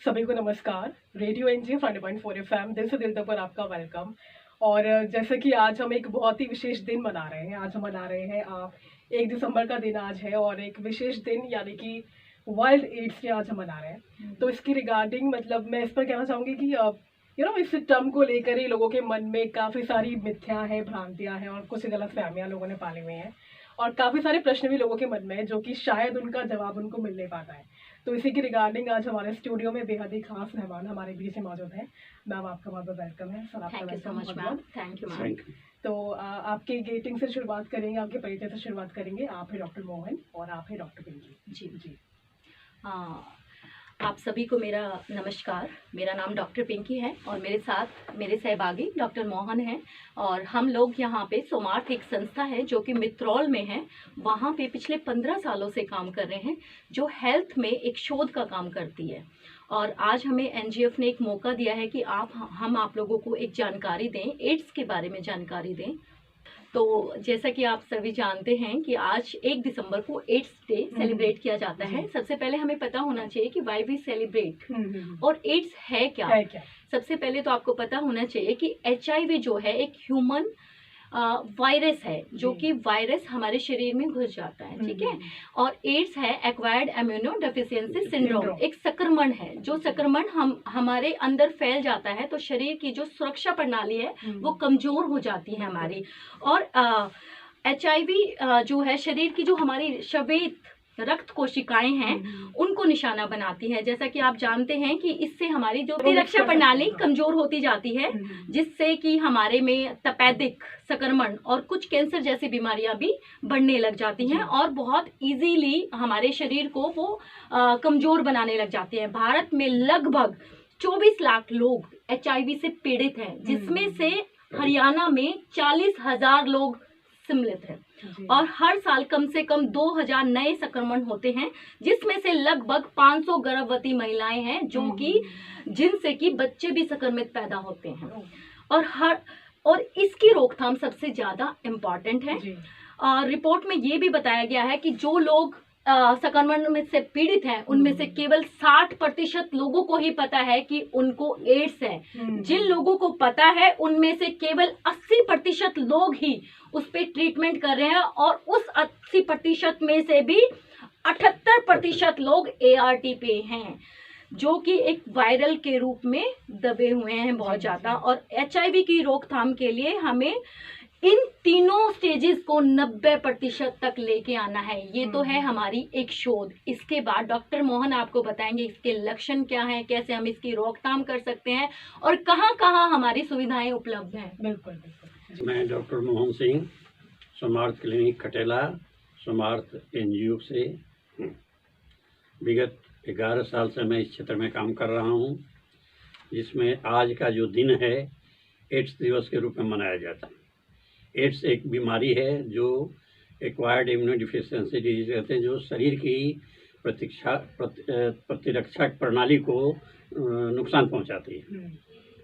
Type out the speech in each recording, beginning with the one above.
सभी को नमस्कार। रेडियो एनजीएफ 100.4 एफएम दिल से दिल तक पर आपका वेलकम। और जैसे कि आज हम एक बहुत ही विशेष दिन मना रहे हैं। आज हम मना रहे हैं 1 दिसंबर का दिन आज है और एक विशेष दिन यानी कि वर्ल्ड एड्स डे आज हम मना रहे हैं। तो इसकी रिगार्डिंग मतलब मैं इस पर कहना चाहूँगी कि इस टर्म को लेकर ही लोगों के मन में काफ़ी सारी मिथ्या है, भ्रांतियाँ हैं और कुछ गलतफहमियाँ लोगों ने पाली हुई हैं और काफ़ी सारे प्रश्न भी लोगों के मन में है जो कि शायद उनका जवाब उनको मिल नहीं पाता है। तो इसी की रिगार्डिंग आज हमारे स्टूडियो में बेहद ही खास मेहमान हमारे बीच में मौजूद हैं। मैम आपका बहुत बहुत वेलकम है सर। आपका welcome ma'am. Thank you ma'am. तो आपके गेटिंग से शुरुआत करेंगे, आपके परिचय से शुरुआत करेंगे। आप है डॉक्टर मोहन और आप है डॉक्टर पिंकी। जी जी। आप सभी को मेरा नमस्कार। मेरा नाम डॉक्टर पिंकी है और मेरे साथ मेरे सहभागी डॉक्टर मोहन हैं और हम लोग यहाँ पे सोमार्थ एक संस्था है जो कि मित्रौल में है। वहाँ पे पिछले 15 सालों से काम कर रहे हैं जो हेल्थ में एक शोध का काम करती है। और आज हमें एनजीएफ ने एक मौका दिया है कि हम आप लोगों को एक जानकारी दें, एड्स के बारे में जानकारी दें। तो जैसा कि आप सभी जानते हैं कि आज 1 दिसंबर को एड्स डे सेलिब्रेट किया जाता है। सबसे पहले हमें पता होना चाहिए कि वाई वी सेलिब्रेट और एड्स है क्या। सबसे पहले तो आपको पता होना चाहिए कि HIV जो है एक ह्यूमन वायरस है जो कि वायरस हमारे शरीर में घुस जाता है, ठीक है। और एड्स है एक्वायर्ड इम्यूनो डेफिशिएंसी सिंड्रोम, एक संक्रमण है जो संक्रमण हमारे अंदर फैल जाता है तो शरीर की जो सुरक्षा प्रणाली है वो कमजोर हो जाती है हमारी। और HIV जो है शरीर की जो हमारी श्वेत रक्त कोशिकाएं हैं उनको निशाना बनाती है। जैसा कि आप जानते हैं कि इससे हमारी जो प्रतिरक्षा प्रणाली कमजोर होती जाती है जिससे कि हमारे में तपेदिक संक्रमण और कुछ कैंसर जैसी बीमारियां भी बढ़ने लग जाती हैं और बहुत इजीली हमारे शरीर को वो कमजोर बनाने लग जाती है। भारत में लगभग 24 लाख लोग HIV से पीड़ित हैं जिसमें से हरियाणा में 40,000 लोग सम्मिलित है और हर साल कम से कम 2000 नए संक्रमण होते हैं जिसमें से लगभग 500 गर्भवती महिलाएं हैं जो कि जिनसे कि बच्चे भी संक्रमित पैदा होते हैं। और इसकी रोकथाम सबसे ज्यादा इम्पोर्टेंट है। रिपोर्ट में ये भी बताया गया है कि जो लोग संक्रमण में से पीड़ित हैं उनमें से केवल 60% लोगों को ही पता है कि उनको एड्स है। जिन लोगों को पता है उनमें से केवल 80% लोग ही उस पे ट्रीटमेंट कर रहे हैं और उस 80% में से भी 78% लोग ART पे हैं जो कि एक वायरल के रूप में दबे हुए हैं बहुत ज्यादा। और HIV की रोकथाम के लिए हमें इन तीनों स्टेजेस को 90% तक लेके आना है। ये तो है हमारी एक शोध। इसके बाद डॉक्टर मोहन आपको बताएंगे इसके लक्षण क्या हैं, कैसे हम इसकी रोकथाम कर सकते हैं और कहाँ कहाँ हमारी सुविधाएं उपलब्ध हैं। बिल्कुल। मैं doctor Mohan Singh, Somarth clinic Khatela, Somarth NGO से विगत 11 साल से मैं इस क्षेत्र में काम कर रहा हूँ जिसमें आज का जो दिन है एड्स दिवस के रूप में मनाया जाता है। एड्स एक बीमारी है जो एक्वायर्ड इम्यूनो डेफिशिएंसी डिजीज कहते हैं जो शरीर की प्रतिरक्षा प्रणाली को नुकसान पहुंचाती है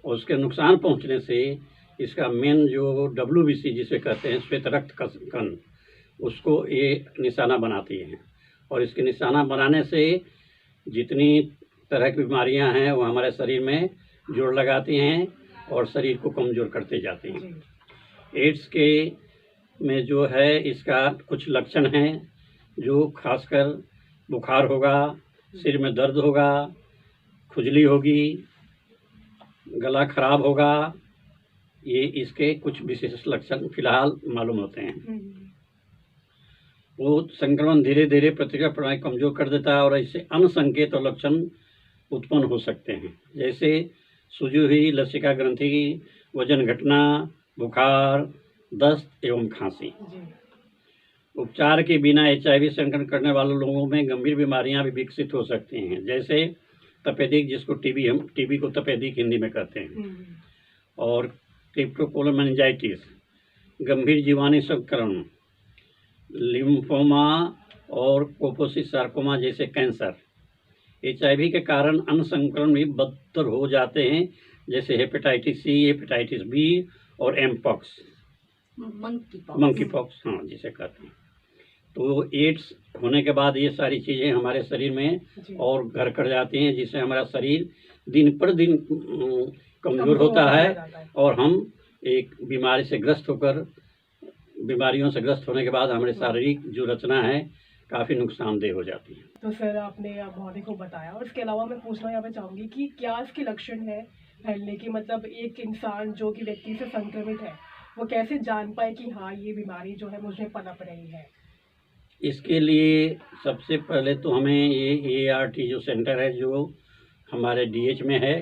और उसके नुकसान पहुंचने से इसका मेन जो WBC जिसे कहते हैं श्वेत रक्त कण उसको ये निशाना बनाती है और इसके निशाना बनाने से जितनी तरह की बीमारियां हैं वो हमारे शरीर में जोड़ लगाती हैं और शरीर को कमज़ोर करते जाती हैं। एड्स के में जो है इसका कुछ लक्षण हैं जो खासकर बुखार होगा, सिर में दर्द होगा, खुजली होगी, गला खराब होगा। ये इसके कुछ विशेष लक्षण फिलहाल मालूम होते हैं। वो संक्रमण धीरे धीरे प्रतिरक्षा प्रणाली कमजोर कर देता है और इससे अन्य संकेत और लक्षण उत्पन्न हो सकते हैं जैसे सूजी हुई लसिका ग्रंथि, वजन घटना, बुखार, दस्त एवं खांसी। उपचार के बिना HIV संक्रमण करने वाले लोगों में गंभीर बीमारियां भी विकसित हो सकती हैं जैसे तपेदिक, जिसको टीबी को तपेदिक हिंदी में कहते हैं, और क्रिप्टोकोलर मेनिंजाइटिस, गंभीर जीवाणु संक्रमण, लिम्फोमा और कोपोसिस सार्कोमा जैसे कैंसर। HIV के कारण अन्य संक्रमण भी बदतर हो जाते हैं जैसे हेपेटाइटिस C, हेपेटाइटिस B और एमपॉक्स, मंकी पॉक्स हाँ जिसे कहते हैं। तो एड्स होने के बाद ये सारी चीज़ें हमारे शरीर में जी। और घर कर जाती हैं, जिससे हमारा शरीर दिन पर दिन कमज़ोर होता चला है जाता है। और हम एक बीमारी से ग्रस्त होकर, बीमारियों से ग्रस्त होने के बाद हमारे शारीरिक जो रचना है काफ़ी नुकसानदेह हो जाती है। तो सर आपने बॉडी को बताया, और इसके अलावा मैं पूछना यहाँ पे चाहूँगी कि क्या इसके लक्षण है फैलने की, मतलब एक इंसान जो कि व्यक्ति से संक्रमित है वो कैसे जान पाए कि हाँ ये बीमारी जो है मुझे पनप रही है? इसके लिए सबसे पहले तो हमें ये ART जो सेंटर है जो हमारे DH में है,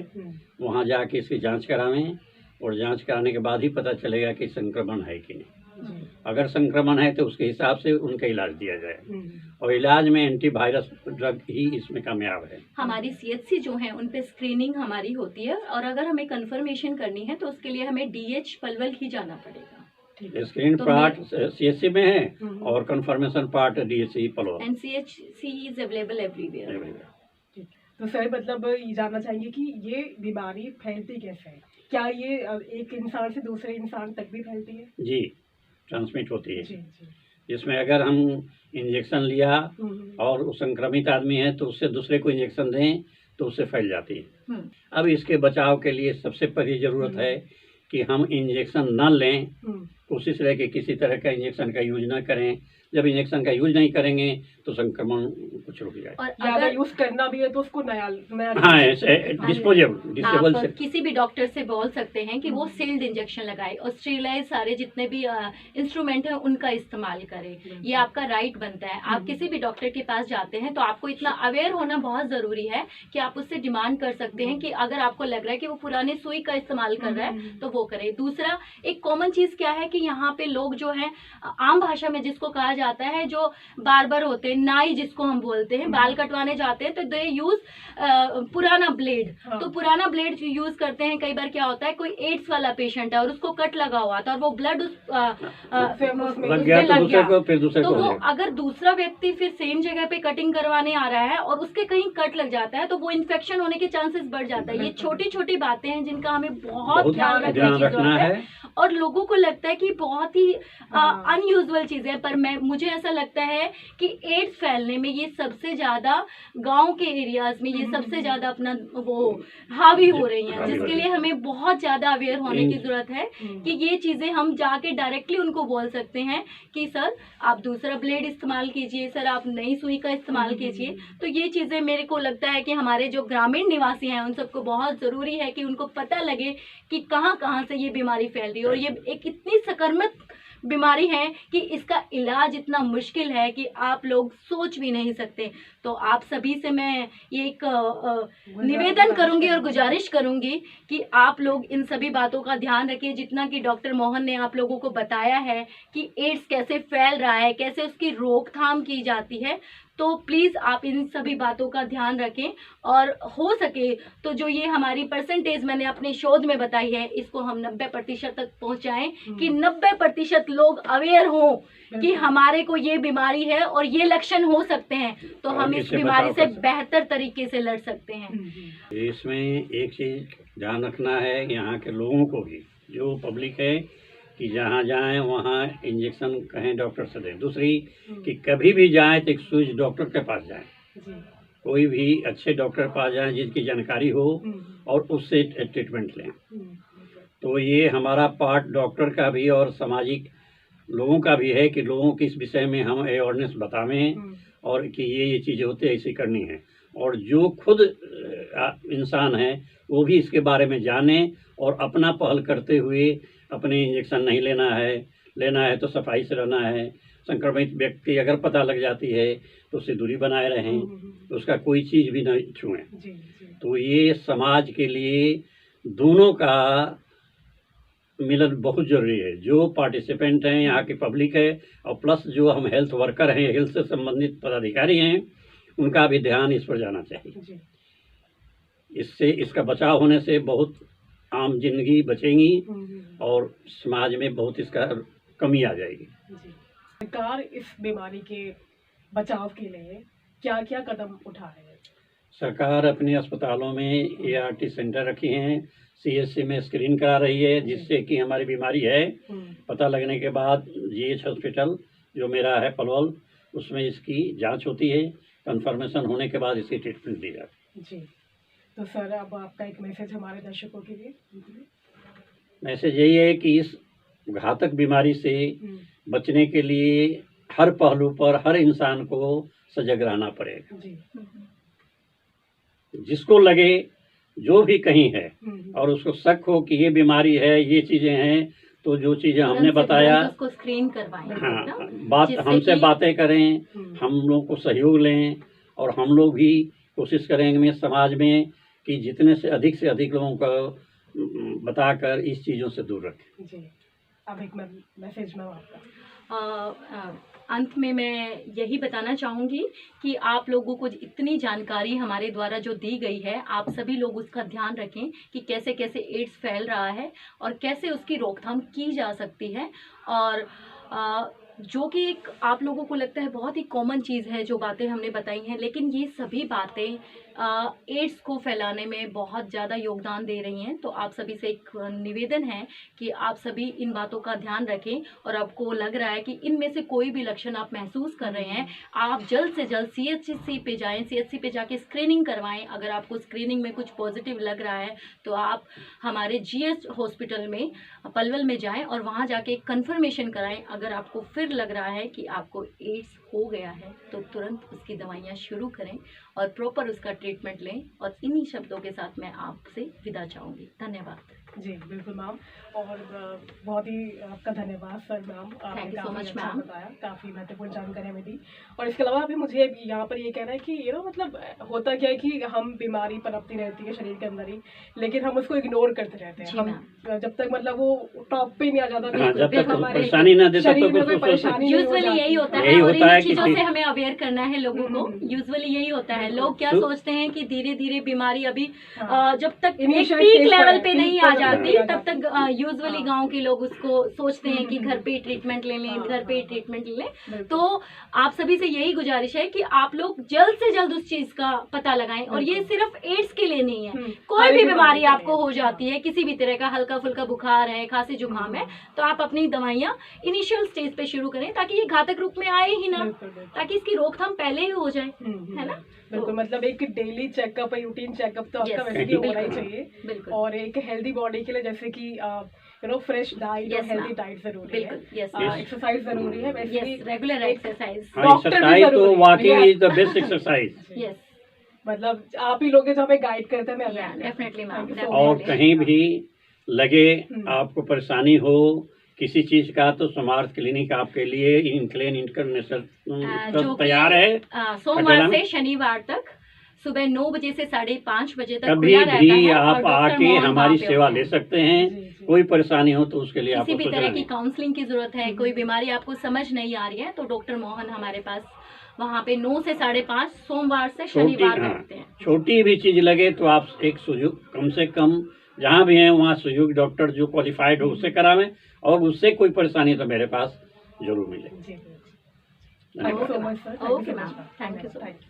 वहाँ जाके इसकी जांच करावें, और जांच कराने के बाद ही पता चलेगा कि संक्रमण है कि नहीं। जी। अगर संक्रमण है तो उसके हिसाब से उनका इलाज दिया जाए, हम्म। और इलाज में एंटीवायरस ड्रग ही इसमें कामयाब है। हमारी CHC जो है उन पे स्क्रीनिंग हमारी होती है, और अगर हमें कंफर्मेशन करनी है तो उसके लिए हमें DH पलवल ही जाना पड़ेगा। ठीक है। स्क्रीन तो पार्ट CHC में है हम्म। और confirmation part DHC Palwal. And CHC is available everywhere. ठीक। तो सर मतलब ये जानना चाहेंगे कि ये बीमारी फैलती कैसे है? क्या ये एक इंसान से दूसरे इंसान तक भी फैलती है? जी, ट्रांसमिट होती है। जी जी। जिसमें अगर हम इंजेक्शन लिया और वो संक्रमित आदमी है तो उससे दूसरे को इंजेक्शन दें तो उससे फैल जाती है। अब इसके बचाव के लिए सबसे पहली ज़रूरत है कि हम इंजेक्शन न लें, कोशिश रहे कि किसी तरह का इंजेक्शन का यूज ना करें। जब इंजेक्शन का यूज नहीं करेंगे तो संक्रमण कुछ रुक जाए। और या अगर यूज करना भी है तो उसको नया हाँ, डिस्पोजेबल आप से किसी भी डॉक्टर से बोल सकते हैं कि वो सील्ड इंजेक्शन लगाए और स्टेरिलाइज सारे जितने भी इंस्ट्रूमेंट हैं उनका इस्तेमाल करें। ये आपका राइट बनता है। आप किसी भी डॉक्टर के पास जाते हैं तो आपको इतना अवेयर होना बहुत ज़रूरी है कि आप उससे डिमांड कर सकते हैं कि अगर आपको लग रहा है कि वो पुराने सुई का इस्तेमाल कर रहा है तो वो करे। दूसरा, एक कॉमन चीज़ क्या है कि यहाँ पे लोग जो है आम भाषा में जिसको कहा जाता है, जो बार्बर होते हैं, नाई जिसको हम बोलते हैं, बाल कटवाने जाते हैं तो दे यूज पुराना ब्लेड। तो पुराना ब्लेड यूज करते हैं। कई बार क्या होता है, कोई एड्स वाला पेशेंट है और उसको कट लगा हुआ था और वो ब्लड उस लग गया तो दूसरे को, फिर दूसरे तो को वो हो जाएगा। अगर दूसरा व्यक्ति फिर सेम जगह पे कटिंग करवाने आ रहा है और उसके कहीं कट लग जाता है तो वो इन्फेक्शन होने के चांसेस बढ़ जाता है। ये छोटी छोटी बातें हैं जिनका हमें बहुत ध्यान रखने की रखना जरूरत है। है। और लोगों को लगता है कि बहुत ही अनयूजुअल चीज है, पर मुझे ऐसा लगता है कि एड्स फैलने में ये सबसे ज्यादा गांव के एरियाज में ये सबसे ज्यादा अपना वो हावी हो रही हैं, जिसके लिए हमें बहुत ज्यादा अवेयर होने की जरूरत है कि ये चीजें हम जाके डायरेक्टली उनको बोल सकते हैं कि सर आप दूसरा ब्लेड इस्तेमाल कीजिए, सर आप नई सुई का इस्तेमाल कीजिए। तो ये चीजें मेरे को लगता है कि हमारे जो ग्रामीण निवासी हैं उन सबको बहुत जरूरी है कि उनको पता लगे कि कहाँ कहाँ से ये बीमारी फैल रही है। और ये एक इतनी संक्रमित बीमारी है कि इसका इलाज इतना मुश्किल है कि आप लोग सोच भी नहीं सकते। तो आप सभी से मैं ये एक निवेदन करूंगी और गुजारिश करूंगी कि आप लोग इन सभी बातों का ध्यान रखिए, जितना कि डॉक्टर मोहन ने आप लोगों को बताया है कि एड्स कैसे फैल रहा है, कैसे उसकी रोकथाम की जाती है। तो प्लीज़ आप इन सभी बातों का ध्यान रखें और हो सके तो जो ये हमारी परसेंटेज मैंने अपने शोध में बताई है इसको हम 90% तक पहुंचाएं कि 90% लोग अवेयर हों कि हमारे को ये बीमारी है और ये लक्षण हो सकते हैं, तो हम इस बीमारी से बेहतर तरीके से लड़ सकते हैं। इसमें एक चीज ध्यान रखना है यहाँ के लोगों को भी, जो पब्लिक है, कि जहाँ जाएं वहाँ इंजेक्शन कहें डॉक्टर से दें। दूसरी कि कभी भी जाएं तो एक स्विच डॉक्टर के पास जाएं, कोई भी अच्छे डॉक्टर के पास जाएं जिसकी जानकारी हो और उससे ट्रीटमेंट लें। तो ये हमारा पार्ट डॉक्टर का भी और सामाजिक लोगों का भी है कि लोगों की इस विषय में हम अवेयरनेस बतावें और कि ये चीज़ें होती है, ऐसी करनी है। और जो खुद इंसान है वो भी इसके बारे में जाने और अपना पहल करते हुए अपने इंजेक्शन नहीं लेना है तो सफाई से रहना है। संक्रमित व्यक्ति अगर पता लग जाती है तो उससे दूरी बनाए रहें, तो उसका कोई चीज़ भी नहीं छुएं। तो ये समाज के लिए दोनों का मिलन बहुत जरूरी है। जो पार्टिसिपेंट हैं यहाँ की पब्लिक है और प्लस जो हम हेल्थ वर्कर हैं, हेल्थ से संबंधित पदाधिकारी हैं, उनका भी ध्यान इस पर जाना चाहिए। इससे इसका बचाव होने से बहुत आम जिंदगी बचेंगी और समाज में बहुत इसका कमी आ जाएगी। सरकार इस बीमारी के बचाव के लिए क्या क्या कदम उठा रही है? सरकार अपने अस्पतालों में ART सेंटर रखी हैं, CHC में स्क्रीन करा रही है, जिससे कि हमारी बीमारी है पता लगने के बाद GH हॉस्पिटल जो मेरा है पलवल, उसमें इसकी जांच होती है, कंफर्मेशन होने के बाद इसकी ट्रीटमेंट दी जाती जी। तो सर अब आपका एक मैसेज हमारे दर्शकों के लिए। है। मैसेज यही है कि इस घातक बीमारी से बचने के लिए हर पहलू पर हर इंसान को सजग रहना पड़ेगा। जी। जिसको लगे, जो भी कहीं है और उसको शक हो कि ये बीमारी है, ये चीजें हैं, तो जो चीजें हमने बताया, उसको स्क्रीन करवाएं। हाँ, बात हमसे बातें करें, हम लोग को सहयोग लें और हम लोग भी कोशिश करेंगे समाज में कि जितने से अधिक लोगों को बताकर इस चीज़ों से दूर रखें। जी। अब एक मैसेज में आपका। अंत में मैं यही बताना चाहूँगी कि आप लोगों को इतनी जानकारी हमारे द्वारा जो दी गई है, आप सभी लोग उसका ध्यान रखें कि कैसे कैसे एड्स फैल रहा है और कैसे उसकी रोकथाम की जा सकती है। और जो कि एक आप लोगों को लगता है बहुत ही कॉमन चीज़ है जो बातें हमने बताई हैं, लेकिन ये सभी बातें एड्स को फैलाने में बहुत ज़्यादा योगदान दे रही हैं। तो आप सभी से एक निवेदन है कि आप सभी इन बातों का ध्यान रखें और आपको लग रहा है कि इनमें से कोई भी लक्षण आप महसूस कर रहे हैं, आप जल्द से जल्द CHC पे जाएं, CHC पे जाके स्क्रीनिंग करवाएं। अगर आपको स्क्रीनिंग में कुछ पॉजिटिव लग रहा है तो आप हमारे GH हॉस्पिटल में पलवल में जाएं और वहाँ जाके कंफर्मेशन कराएं। अगर आपको फिर लग रहा है कि आपको एड्स हो गया है तो तुरंत उसकी दवाइयाँ शुरू करें और प्रॉपर उसका ट्रीटमेंट लें। और इन्हीं शब्दों के साथ मैं आपसे विदा चाहूँगी। धन्यवाद। जी बिल्कुल मैम, और बहुत ही आपका धन्यवाद sir ma'am, Thank you so much, अच्छा मैम। बताया, काफ़ी महत्वपूर्ण जानकारी हमें दी। और इसके अलावा अभी मुझे यहाँ पर ये कहना है कि मतलब होता क्या है कि हम बीमारी पनपती रहती है शरीर के अंदर ही, लेकिन हम उसको इग्नोर करते रहते हैं। जी, हम जब तक मतलब वो टॉप पे नहीं आ जाता, हाँ, जब तक हमारे परेशानी ना दे तब शरीर तक में कोई उसको परेशानी नहीं हो यूजुअली जाती। यही होता यही है और होता है इन कि चीजों से हमें अवेयर करना है लोगों को। यूजुअली यही होता है। लोग क्या तो- सोचते हैं कि धीरे धीरे बीमारी अभी हाँ। जब तक एक Initial पीक stage पर लेवल है, पे peak नहीं पर आ नहीं जाती आ तब जाती। तक यूजुअली हाँ। गांव के लोग उसको सोचते हैं कि घर पे ट्रीटमेंट ले लें, हाँ, घर पे हाँ, ट्रीटमेंट ले लें। बिल्कुल। तो आप सभी से यही गुजारिश है कि आप लोग जल्द से जल्द उस चीज का पता लगाएं। और ये सिर्फ एड्स के लिए नहीं है, कोई हर भी बीमारी बीमारी के आपको लिए। हो जाती है, किसी भी तरह का हल्का फुल्का बुखार है, खांसी जुकाम है, तो आप अपनी दवाइयाँ इनिशियल स्टेज पे शुरू करें ताकि ये घातक रूप में आए ही ना, बिल्कुल, बिल्कुल। ताकि इसकी रोकथाम पहले ही हो जाए, है ना। बिल्कुल, मतलब एक डेली चेकअप, रूटीन चेकअप तो आपका Yes, वैसे भी होना ही बिल्कुल, चाहिए। बिल्कुल। और एक हेल्दी बॉडी के लिए जैसे कि फ्रेश डाइट और Yes, हेल्दी ma'am. डाइट जरूरी है, बिल्कुल, yes, Yes. एक्सरसाइज जरूरी है वैसे भी। Yes, regular exercise. हाँ, डॉक्टर भी एक्सरसाइज तो जरूरी है। वाकई Yes. Is the best exercise. Yes, मतलब आप ही लोग हैं जो हमें गाइड करते हैं, हमें Yeah, aware करते हैं। definitely, ma'am, Thank you so और much. कहीं भी लगे आपको परेशानी हो किसी चीज का तो समार्थ क्लिनिक आपके लिए इंक्लेन इंटरनेशनल जो कि, तैयार है। सोमवार खटेला से में। शनिवार तक सुबह 9 बजे से 5:30 बजे तक कभी खुला रहता भी है। और आप डॉक्टर आके मोहन हमारी वहाँ पे सेवा होते ले हैं। सकते हैं। जी, जी। कोई परेशानी हो तो उसके लिए किसी आपको भी सोचना तरह की नहीं। काउंसलिंग की जरूरत है, कोई बीमारी आपको समझ नहीं आ रही है, तो डॉक्टर मोहन हमारे पास वहाँ पे 9 से 5:30 सोमवार से छोटी शनिवार हाँ, बैठते हैं। छोटी भी चीज लगे तो आप एक सुजुग कम से कम जहाँ भी हैं वहाँ सुजुग डॉक्टर जो क्वालिफाइड हो उससे करावें, और उससे कोई परेशानी तो मेरे पास जरूर मिले। जी, धन्यवाद। Thank you so much sir. Okay ma'am, thank you so much.